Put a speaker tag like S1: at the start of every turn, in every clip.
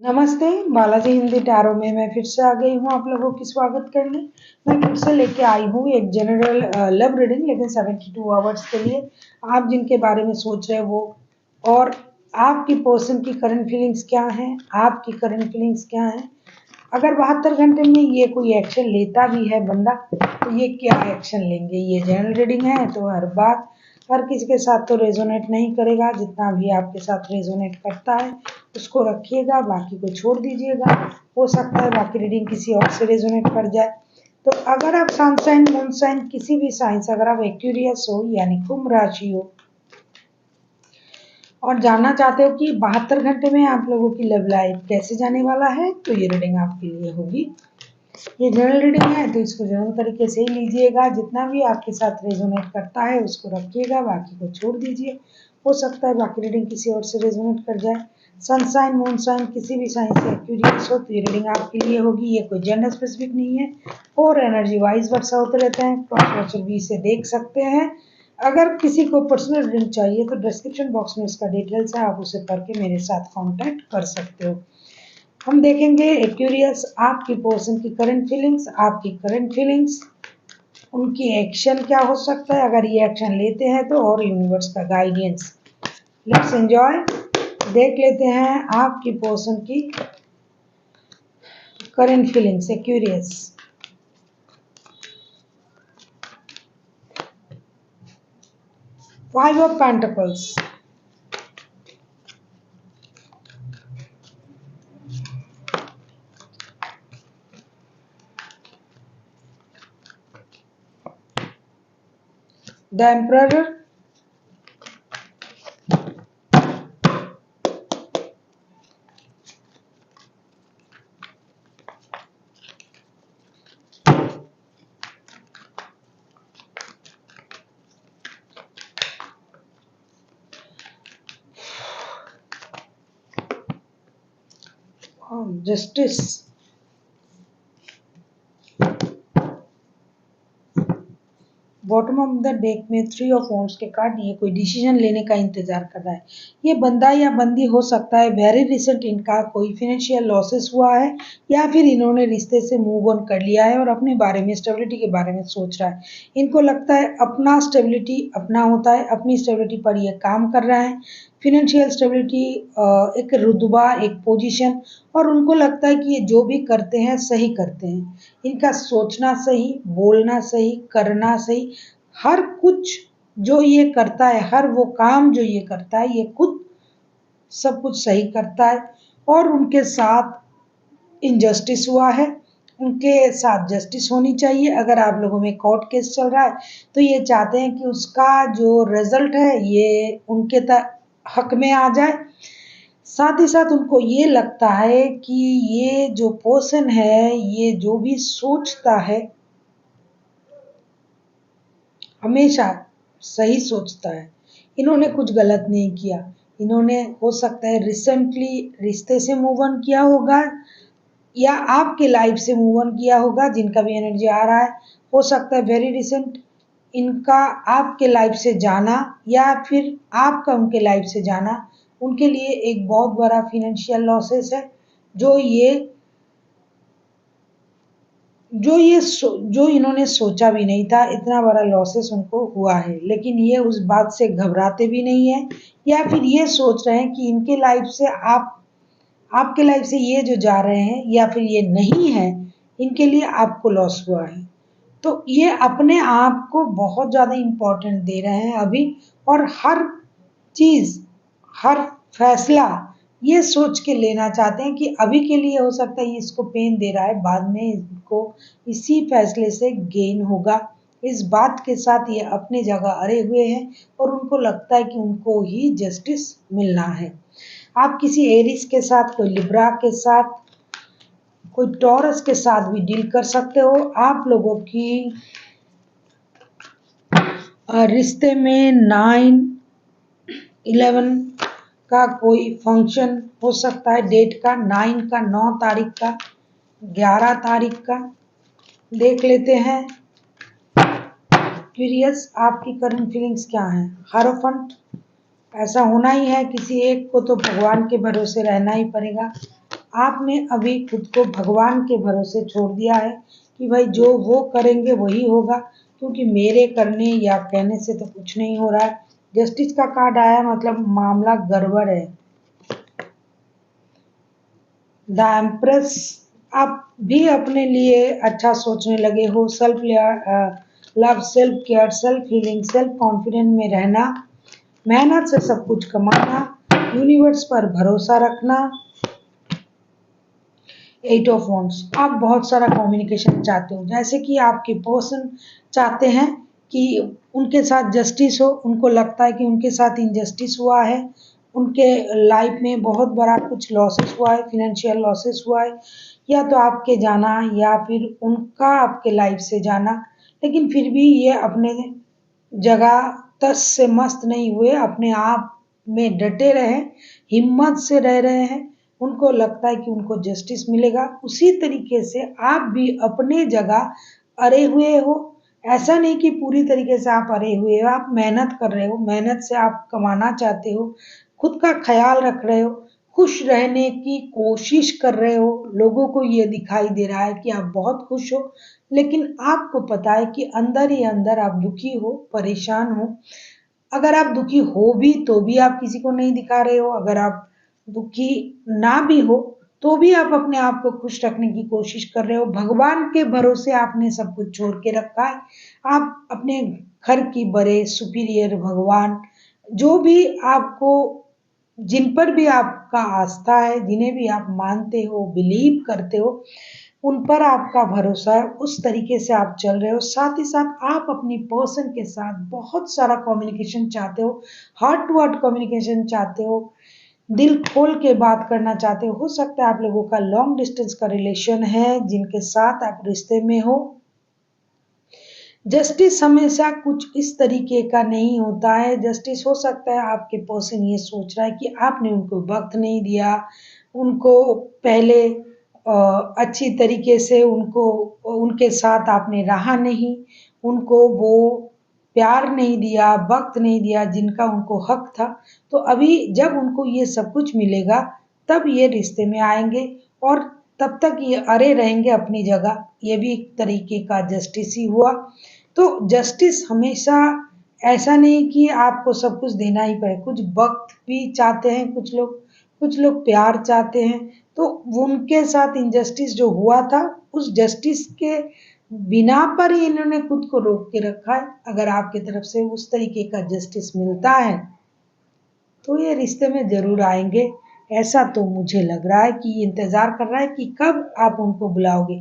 S1: नमस्ते, बालाजी हिंदी टैरो में मैं फिर से आ गई हूँ आप लोगों की स्वागत करने। मैं फिर से लेके आई हूँ एक जनरल लव रीडिंग, लेकिन 72 आवर्स के लिए आप जिनके बारे में सोच रहे हैं वो, और आपकी पर्सन की करंट फीलिंग्स क्या हैं, आपकी करंट फीलिंग्स क्या हैं। अगर 72 घंटे में ये कोई एक्शन लेता भी है बंदा, तो ये क्या एक्शन लेंगे। ये जनरल रीडिंग है तो हर बात हर किसी के साथ तो रेजोनेट नहीं करेगा। जितना भी आपके साथ रेजोनेट करता है उसको रखिएगा, बाकी को छोड़ दीजिएगा। हो सकता है बाकी रीडिंग किसी और से रेजोनेट कर जाए। तो अगर आप सन साइन, मून साइन, किसी भी साइन से अगर आप एक्वेरियस हो यानी कुंभ राशि हो और जानना चाहते हो कि 72 घंटे में आप लोगों की लव लाइफ कैसे जाने वाला है, तो ये रीडिंग आपके लिए होगी। ये जनरल रीडिंग है तो इसको जनरल तरीके से ही लीजिएगा। जितना भी आपके साथ रेजोनेट करता है उसको रखिएगा, बाकी को छोड़ दीजिए। हो सकता है बाकी रीडिंग किसी और से रेजोनेट कर जाए। सन साइन, मून साइन, किसी भी साइन से एक्वेरियस हो तो ये रीडिंग आपके लिए होगी। ये कोई जेंडर स्पेसिफिक नहीं है और एनर्जी वाइज वर्षा होते रहते हैं। क्रॉस वॉचर भी इसे देख सकते हैं। अगर किसी को पर्सनल रीडिंग चाहिए तो डिस्क्रिप्शन बॉक्स में उसका डिटेल्स है, आप उसे पढ़ के मेरे साथ कांटेक्ट कर सकते हो। हम देखेंगे एक्वेरियस आपकी पर्सन की करंट फीलिंग्स, आपकी करंट फीलिंग्स, उनकी एक्शन क्या हो सकता है अगर ये एक्शन लेते हैं तो, और यूनिवर्स का गाइडेंस। Let's enjoy. देख लेते हैं आपकी पर्सन की current feelings Aquarius. Five of pentacles, the emperor, justice, bottom of the deck में 3 ऑफ वॉन्ड्स के कार्ड। ये कोई डिसीजन लेने का इंतजार कर रहा है। ये बंदा या बंदी हो सकता है वेरी रिसेंट इनका कोई फाइनेंशियल लॉसेस हुआ है, या फिर इन्होंने रिश्ते से मूव ऑन कर लिया है और अपने बारे में, स्टेबिलिटी के बारे में सोच रहा है। इनको लगता है अपना स्टेबिलिटी अपना होता है, अपनी स्टेबिलिटी पर ये काम कर रहा है। फिनेंशियल स्टेबिलिटी, एक रुतबा, एक पोजीशन, और उनको लगता है कि ये जो भी करते हैं सही करते हैं। इनका सोचना सही, बोलना सही, करना सही, हर कुछ जो ये करता है, हर वो काम जो ये करता है, ये खुद सब कुछ सही करता है। और उनके साथ इनजस्टिस हुआ है, उनके साथ जस्टिस होनी चाहिए। अगर आप लोगों में कोर्ट केस चल रहा है तो ये चाहते हैं कि उसका जो रिजल्ट है ये उनके हक में आ जाए। साथ ही साथ उनको ये लगता है कि ये जो पर्सन है, ये जो भी सोचता है हमेशा सही सोचता है। इन्होंने कुछ गलत नहीं किया। इन्होंने हो सकता है रिसेंटली रिश्ते से मूव ऑन किया होगा, या आपके लाइफ से मूव ऑन किया होगा, जिनका भी एनर्जी आ रहा है। हो सकता है वेरी रिसेंट इनका आपके लाइफ से जाना, या फिर आपका उनके लाइफ से जाना उनके लिए एक बहुत बड़ा फिनेंशियल लॉसेस है। जो ये जो इन्होंने सोचा भी नहीं था, इतना बड़ा लॉसेस उनको हुआ है। लेकिन ये उस बात से घबराते भी नहीं है, या फिर ये सोच रहे हैं कि इनके लाइफ से आपके लाइफ से ये जो जा रहे हैं या फिर ये नहीं है, इनके लिए आपको लॉस हुआ है। तो ये अपने आप को बहुत ज़्यादा इम्पोर्टेंट दे रहे हैं अभी। और हर चीज़, हर फैसला ये सोच के लेना चाहते हैं कि अभी के लिए हो सकता है ये इसको पेन दे रहा है, बाद में इसको इसी फैसले से गेन होगा। इस बात के साथ ये अपनी जगह अड़े हुए हैं और उनको लगता है कि उनको ही जस्टिस मिलना है। आप किसी एरिस के साथ, कोई लिब्रा के साथ, कोई टॉरस के साथ भी डील कर सकते हो। आप लोगों की रिश्ते में 9, 11 का कोई फंक्शन हो सकता है। डेट का 9 का, 9 तारीख का, 11 तारीख का। देख लेते हैं क्यूरियस आपकी करंट फीलिंग्स क्या है। हारोफंट, ऐसा होना ही है, किसी एक को तो भगवान के भरोसे रहना ही पड़ेगा। आपने अभी खुद को भगवान के भरोसे छोड़ दिया है कि भाई जो वो करेंगे वही होगा, क्योंकि मेरे करने या कहने से तो कुछ नहीं हो रहा है। जस्टिस का कार्ड आया मतलब मामला गड़बड़ है। द एम्प्रेस, आप भी अपने लिए अच्छा सोचने लगे हो। Self love, self care, self healing, self confidence में रहना, मेहनत से सब कुछ कमाना, यूनिवर्स पर भरोसा रखना। एट ऑफ वॉन्ड्स, आप बहुत सारा कम्युनिकेशन चाहते हो, जैसे कि आपके पर्सन चाहते हैं कि उनके साथ जस्टिस हो, उनको लगता है कि उनके साथ इनजस्टिस हुआ है, उनके लाइफ में बहुत बड़ा कुछ लॉसेस हुआ है, फाइनेंशियल लॉसेस हुआ है, या तो आपके जाना या फिर उनका आपके लाइफ से जाना। लेकिन फिर भी ये अपने जगह तस से मस्त नहीं हुए, अपने आप में डटे रहे, हिम्मत से रह रहे हैं। उनको लगता है कि उनको जस्टिस मिलेगा। उसी तरीके से आप भी अपने जगह अड़े हुए हो। ऐसा नहीं कि पूरी तरीके से आप अड़े हुए हो, आप मेहनत कर रहे हो, मेहनत से आप कमाना चाहते हो, खुद का ख्याल रख रहे हो, खुश रहने की कोशिश कर रहे हो। लोगों को ये दिखाई दे रहा है कि आप बहुत खुश हो, लेकिन आपको पता है कि अंदर ही अंदर आप दुखी हो, परेशान हो। अगर आप दुखी हो भी तो भी आप किसी को नहीं दिखा रहे हो, अगर आप दुखी ना भी हो तो भी आप अपने आप को खुश रखने की कोशिश कर रहे हो। भगवान के भरोसे आपने सब कुछ छोड़ के रखा है। आप अपने घर की बड़े सुपीरियर भगवान, जो भी आपको, जिन पर भी आपका आस्था है, जिन्हें भी आप मानते हो, बिलीव करते हो, उन पर आपका भरोसा है, उस तरीके से आप चल रहे हो। साथ ही साथ आप अपनी पर्सन के साथ बहुत सारा कम्युनिकेशन चाहते हो, हार्ट टू हार्ट कम्युनिकेशन चाहते हो, दिल खोल के बात करना चाहते हो सकता है आप लोगों का लॉन्ग डिस्टेंस का रिलेशन है जिनके साथ आप रिश्ते में हो। जस्टिस हमेशा कुछ इस तरीके का नहीं होता है। जस्टिस हो सकता है आपके पर्सन ये सोच रहा है कि आपने उनको वक्त नहीं दिया, उनको पहले अच्छी तरीके से उनको उनके साथ आपने रहा नहीं, उनको वो प्यार नहीं दिया, वक्त नहीं दिया जिनका उनको हक था। तो अभी जब उनको ये सब कुछ मिलेगा तब ये रिश्ते में आएंगे, और तब तक ये अरे रहेंगे अपनी जगह। ये भी एक तरीके का जस्टिस ही हुआ। तो जस्टिस हमेशा ऐसा नहीं कि आपको सब कुछ देना ही पड़े, कुछ वक्त भी चाहते हैं कुछ लोग प्यार चाहते हैं। तो उनके साथ इनजस्टिस जो हुआ था, उस जस्टिस के बिना पर ही इन्होंने खुद को रोक के रखा है। अगर आपकी तरफ से उस तरीके का जस्टिस मिलता है तो ये रिश्ते में जरूर आएंगे। ऐसा तो मुझे लग रहा है कि ये इंतजार कर रहा है कि कब आप उनको बुलाओगे।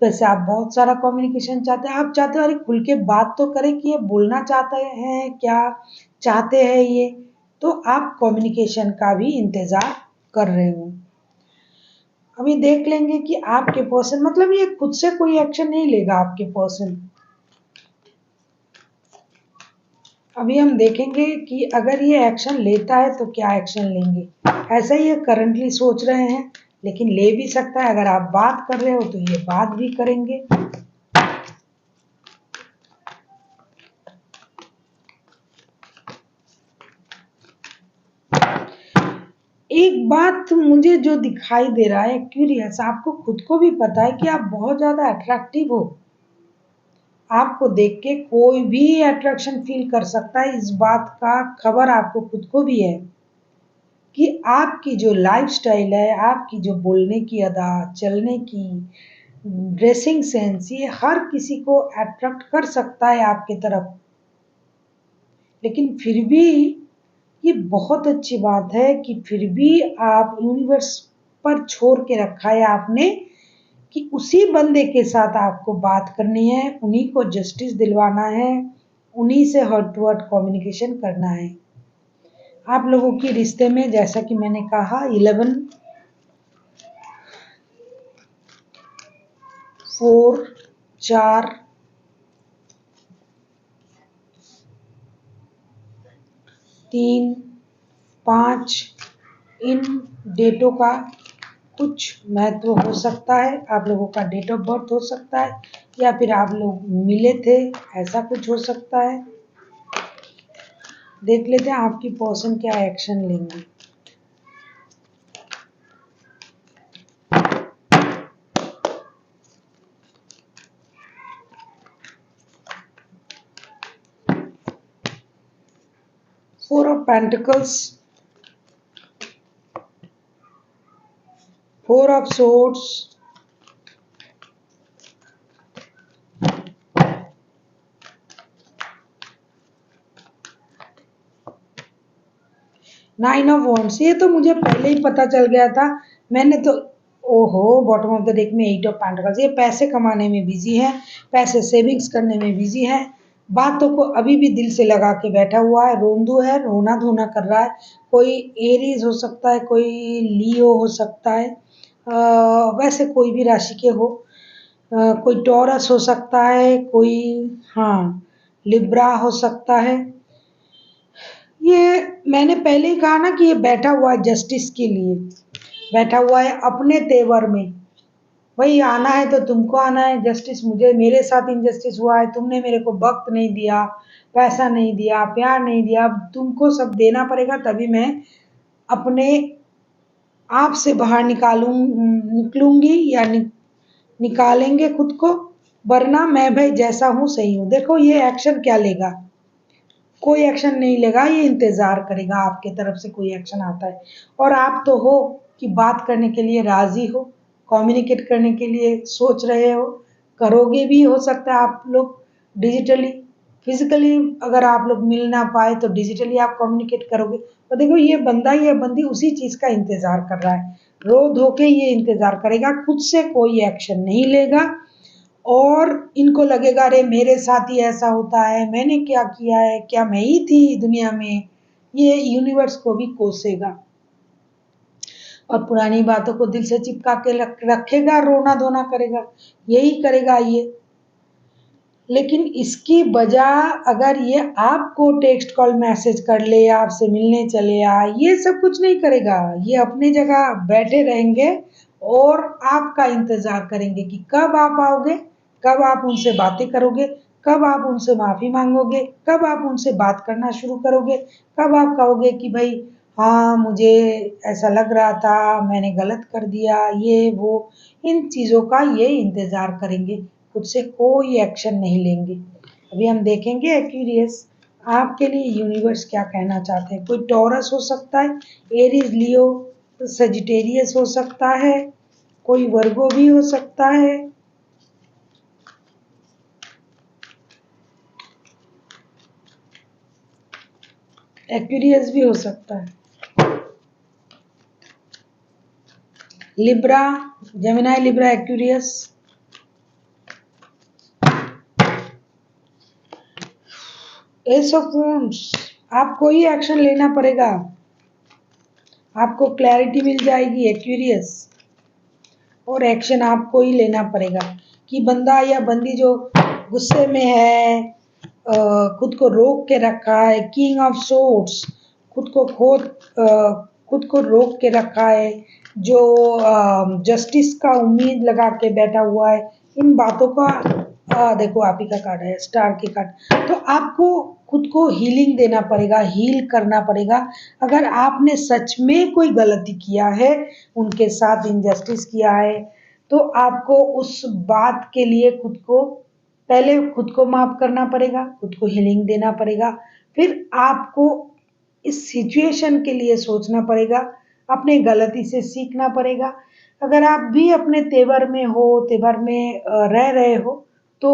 S1: वैसे आप बहुत सारा कम्युनिकेशन चाहते हैं, आप चाहते हो अरे खुल के बात तो करें कि ये बोलना चाहते हैं, क्या चाहते हैं ये। तो आप कम्युनिकेशन का भी इंतजार कर रहे हो। अभी देख लेंगे कि आपके पर्सन, मतलब ये खुद से कोई एक्शन नहीं लेगा आपके पर्सन। अभी हम देखेंगे कि अगर ये एक्शन लेता है तो क्या एक्शन लेंगे। ऐसा ही ये करंटली सोच रहे हैं, लेकिन ले भी सकता है। अगर आप बात कर रहे हो तो ये बात भी करेंगे। एक बात मुझे जो दिखाई दे रहा है क्यूरियस, आपको खुद को भी पता है कि आप बहुत ज्यादा अट्रैक्टिव हो। आपको देख के कोई भी अट्रैक्शन फील कर सकता है, इस बात का खबर आपको खुद को भी है कि आपकी जो लाइफस्टाइल है, आपकी जो बोलने की अदा, चलने की, ड्रेसिंग सेंस, ये हर किसी को अट्रैक्ट कर सकता है आपके तरफ। लेकिन फिर भी ये बहुत अच्छी बात है कि फिर भी आप यूनिवर्स पर छोड़ के रखा है आपने कि उसी बंदे के साथ आपको बात करनी है, उन्हीं को जस्टिस दिलवाना है, उन्हीं से हार्ट टू हार्ट कम्युनिकेशन करना है। आप लोगों की रिश्ते में जैसा कि मैंने कहा 11, 4, 4, 3, 5, इन डेटों का कुछ महत्व हो सकता है। आप लोगों का डेट ऑफ बर्थ हो सकता है, या फिर आप लोग मिले थे, ऐसा कुछ हो सकता है। देख लेते हैं आपकी पर्सन क्या एक्शन लेंगे। Pentacles, 4 of swords, 9 of wands. ये तो मुझे पहले ही पता चल गया था, मैंने तो ओहो बॉटम ऑफ द डेक में 8 ऑफ पेंटिकल्स। ये पैसे कमाने में बिजी है, पैसे सेविंग्स करने में बिजी है, बातों को अभी भी दिल से लगा के बैठा हुआ है, रोंदू है, रोना धोना कर रहा है। कोई एरीज हो सकता है, कोई लियो हो सकता है, वैसे कोई भी राशि के हो, कोई टॉरस हो सकता है, कोई हाँ लिब्रा हो सकता है। ये मैंने पहले ही कहा ना कि ये बैठा हुआ है जस्टिस के लिए, बैठा हुआ है अपने तेवर में। भाई आना है तो तुमको आना है जस्टिस, मुझे मेरे साथ इनजस्टिस हुआ है, तुमने मेरे को वक्त नहीं दिया, पैसा नहीं दिया, प्यार नहीं दिया, अब तुमको सब देना पड़ेगा तभी मैं अपने आप से बाहर निकलूंगी या निकालेंगे खुद को, वरना मैं भाई जैसा हूं सही हूं। देखो ये एक्शन क्या लेगा, कोई एक्शन नहीं लेगा, ये इंतजार करेगा आपके तरफ से कोई एक्शन आता है। और आप तो हो कि बात करने के लिए राजी हो, कम्युनिकेट करने के लिए सोच रहे हो, करोगे भी हो सकता है आप लोग डिजिटली, फिजिकली अगर आप लोग मिल ना पाए तो डिजिटली आप कम्युनिकेट करोगे। तो देखो ये बंदा या बंदी उसी चीज का इंतजार कर रहा है, रो धो के ये इंतजार करेगा, खुद से कोई एक्शन नहीं लेगा। और इनको लगेगा अरे मेरे साथ ही ऐसा होता है, मैंने क्या किया है, क्या मैं ही थी दुनिया में। ये यूनिवर्स को भी कोसेगा और पुरानी बातों को दिल से चिपका के रखेगा, रोना धोना करेगा, यही करेगा ये। लेकिन इसकी बजाय अगर ये आपको टेक्स्ट कॉल मैसेज कर ले, आपसे मिलने चले आए, ये सब कुछ नहीं करेगा, ये अपनी जगह बैठे रहेंगे और आपका इंतजार करेंगे कि कब आप आओगे, कब आप उनसे बातें करोगे, कब आप उनसे माफी मांगोगे, कब आप उनसे बात करना शुरू करोगे, कब आप कहोगे कि भाई हाँ मुझे ऐसा लग रहा था, मैंने गलत कर दिया, ये वो। इन चीजों का ये इंतजार करेंगे, खुद से कोई एक्शन नहीं लेंगे। अभी हम देखेंगे एक्यूरियस आपके लिए यूनिवर्स क्या कहना चाहते हैं। कोई टॉरस हो सकता है, एरीज, लियो, सजिटेरियस हो सकता है, कोई वर्गो भी हो सकता है, एक्यूरियस भी हो सकता है, Libra, Gemini, Libra, Aquarius. S of wands, आपको ही एक्शन लेना पड़ेगा, आपको क्लैरिटी मिल जाएगी एक्यूरियस, और एक्शन आपको ही लेना पड़ेगा कि बंदा या बंदी जो गुस्से में है, खुद को रोक के रखा है, किंग ऑफ सोर्ड्स, खुद को खुद को रोक के रखा है, जो जस्टिस का उम्मीद लगा के बैठा हुआ है, इन बातों का देखो आप ही का कार्ड है, स्टार की कार्ड। तो आपको खुद को हीलिंग देना पड़ेगा, हील करना पड़ेगा। अगर आपने सच में कोई गलती किया है, उनके साथ इनजस्टिस किया है, तो आपको उस बात के लिए खुद को पहले खुद को माफ करना पड़ेगा, खुद को हीलिंग देना पड़ेगा, फिर आपको इस सिचुएशन के लिए सोचना पड़ेगा, अपने गलती से सीखना पड़ेगा। अगर आप भी अपने तेवर में हो, तेवर में रह रहे हो, तो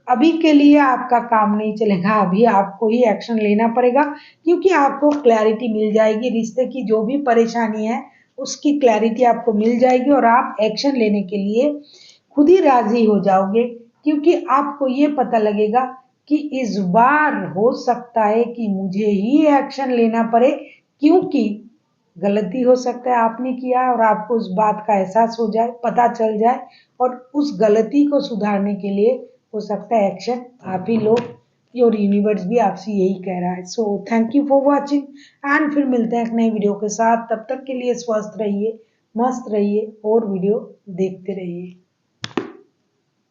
S1: अभी के लिए आपका काम नहीं चलेगा, अभी आपको ही एक्शन लेना पड़ेगा, क्योंकि आपको क्लैरिटी मिल जाएगी, रिश्ते की जो भी परेशानी है उसकी क्लैरिटी आपको मिल जाएगी और आप एक्शन लेने के लिए खुद ही राजी हो जाओगे, क्योंकि आपको ये पता लगेगा कि इस बार हो सकता है कि मुझे ही एक्शन लेना पड़े, क्योंकि गलती हो सकता है आपने किया और आपको उस बात का एहसास हो जाए, पता चल जाए, और उस गलती को सुधारने के लिए हो सकता है एक्शन आप ही लो, और यूनिवर्स भी आपसे यही कह रहा है। So thank you for watching and फिर मिलते हैं एक नई वीडियो के साथ। तब तक के लिए स्वस्थ रहिए, मस्त रहिए और वीडियो देखते रहिए।